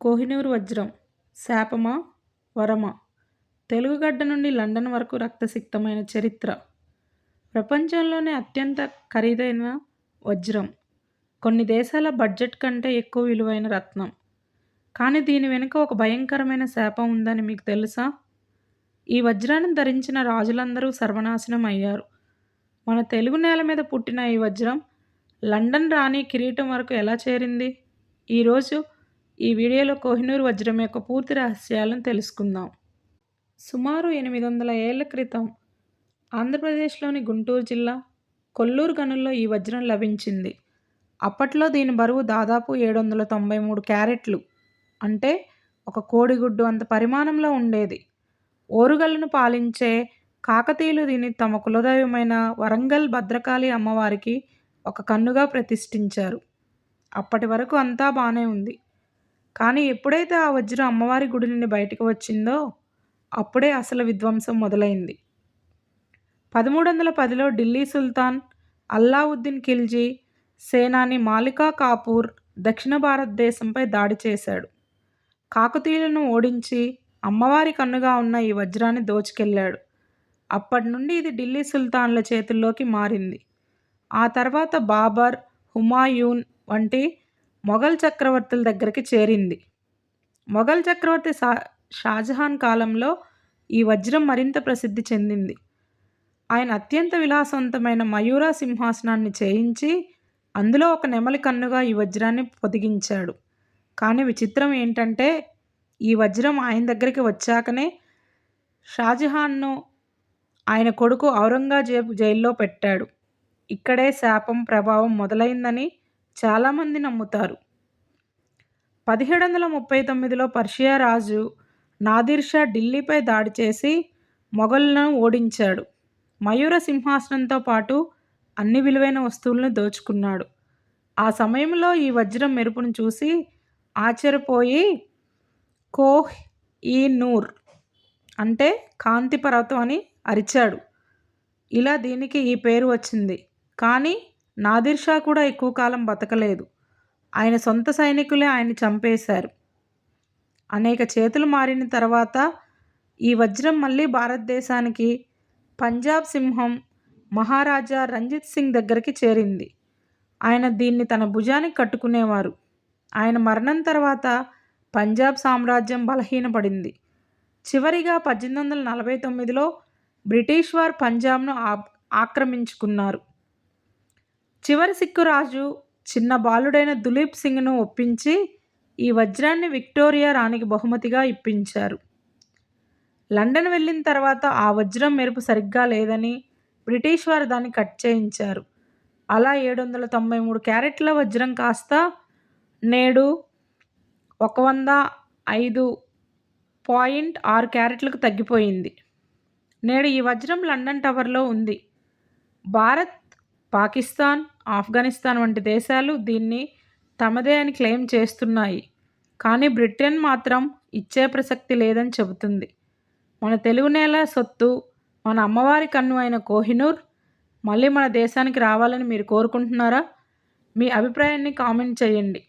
కోహినూర్ వజ్రం శాపమా? వరమా? తెలుగుగడ్డ నుండి లండన్ వరకు రక్తసిక్తమైన చరిత్ర. ప్రపంచంలోనే అత్యంత ఖరీదైన వజ్రం. కొన్ని దేశాల బడ్జెట్ కంటే ఎక్కువ విలువైన రత్నం. కానీ దీని వెనుక ఒక భయంకరమైన శాపం ఉందని మీకు తెలుసా? ఈ వజ్రాన్ని ధరించిన రాజులందరూ సర్వనాశనం అయ్యారు. మన తెలుగు నేల మీద పుట్టిన ఈ వజ్రం లండన్ రాణి కిరీటం వరకు ఎలా చేరింది? ఈరోజు ఈ వీడియోలో కోహినూర్ వజ్రం యొక్క పూర్తి రహస్యాలను తెలుసుకుందాం. సుమారు 800 ఏళ్ల క్రితం ఆంధ్రప్రదేశ్లోని గుంటూరు జిల్లా కొల్లూరు గనుల్లో ఈ వజ్రం లభించింది. అప్పట్లో దీని బరువు దాదాపు 793 క్యారెట్లు, అంటే ఒక కోడిగుడ్డు అంత పరిమాణంలో ఉండేది. ఓరుగల్లును పాలించే కాకతీయులు దీన్ని తమ కులదైవమైన వరంగల్ భద్రకాళి అమ్మవారికి ఒక కన్నుగా ప్రతిష్ఠించారు. అప్పటి వరకు అంతా బాగానే ఉంది. కానీ ఎప్పుడైతే ఆ వజ్రం అమ్మవారి గుడి నుండి బయటకు వచ్చిందో అప్పుడే అసలు విధ్వంసం మొదలైంది. 1310లో ఢిల్లీ సుల్తాన్ అల్లావుద్దీన్ ఖిల్జీ సేనాని మాలికా కాఫూర్ దక్షిణ భారతదేశంపై దాడి చేశాడు. కాకతీయులను ఓడించి అమ్మవారి కన్నుగా ఉన్న ఈ వజ్రాన్ని దోచుకెళ్ళాడు. అప్పటి నుండి ఇది ఢిల్లీ సుల్తాన్ల చేతుల్లోకి మారింది. ఆ తర్వాత బాబర్, హుమాయూన్ వంటి మొఘల్ చక్రవర్తుల దగ్గరికి చేరింది. మొఘల్ చక్రవర్తి షాజహాన్ కాలంలో ఈ వజ్రం మరింత ప్రసిద్ధి చెందింది. ఆయన అత్యంత విలాసవంతమైన మయూర సింహాసనాన్ని చేయించి అందులో ఒక నెమలి కన్నుగా ఈ వజ్రాన్ని పొదిగించాడు. కానీ విచిత్రం ఏంటంటే ఈ వజ్రం ఆయన దగ్గరికి వచ్చాకనే షాజహాన్ను ఆయన కొడుకు ఔరంగజేబు జైల్లో పెట్టాడు. ఇక్కడే శాపం ప్రభావం మొదలైందని చాలామంది నమ్ముతారు. 1739లో పర్షియా రాజు నాదిర్ షా ఢిల్లీపై దాడి చేసి మొఘలులను ఓడించాడు. మయూర సింహాసనంతో పాటు అన్ని విలువైన వస్తువులను దోచుకున్నాడు. ఆ సమయంలో ఈ వజ్రం మెరుపును చూసి ఆశ్చర్యపోయి కోహ్ ఈ నూర్, అంటే కాంతి పర్వతం అని అరిచాడు. ఇలా దీనికి ఈ పేరు వచ్చింది. కానీ నాదిర్ షా కూడా ఎక్కువ కాలం బతకలేదు. ఆయన సొంత సైనికులే ఆయన్ని చంపేశారు. అనేక చేతులు మారిన తర్వాత ఈ వజ్రం మళ్ళీ భారతదేశానికి పంజాబ్ సింహం మహారాజా రంజిత్ సింగ్ దగ్గరికి చేరింది. ఆయన దీన్ని తన భుజానికి కట్టుకునేవారు. ఆయన మరణం తర్వాత పంజాబ్ సామ్రాజ్యం బలహీనపడింది. చివరిగా 1849లో బ్రిటిష్ వారు పంజాబ్ను ఆక్రమించుకున్నారు. చివరి సిక్కు రాజు చిన్న బాలుడైన దులీప్ సింగ్ను ఒప్పించి ఈ వజ్రాన్ని విక్టోరియా రాణికి బహుమతిగా ఇప్పించారు. లండన్ వెళ్ళిన తర్వాత ఆ వజ్రం మెరుపు సరిగ్గా లేదని బ్రిటిష్ వారు దాన్ని కట్ చేయించారు. అలా 793 క్యారెట్ల వజ్రం కాస్త నేడు 105.6 క్యారెట్లకు తగ్గిపోయింది. నేడు ఈ వజ్రం లండన్ టవర్లో ఉంది. భారత్, పాకిస్తాన్, ఆఫ్ఘనిస్తాన్ వంటి దేశాలు దీన్ని తమదే అని క్లెయిమ్ చేస్తున్నాయి. కానీ బ్రిటన్ మాత్రం ఇచ్చే ప్రసక్తి లేదని చెబుతుంది. మన తెలుగు నేల సొత్తు, మన అమ్మవారి కన్ను అయిన కోహినూర్ మళ్ళీ మన దేశానికి రావాలని మీరు కోరుకుంటున్నారా? మీ అభిప్రాయాన్ని కామెంట్ చేయండి.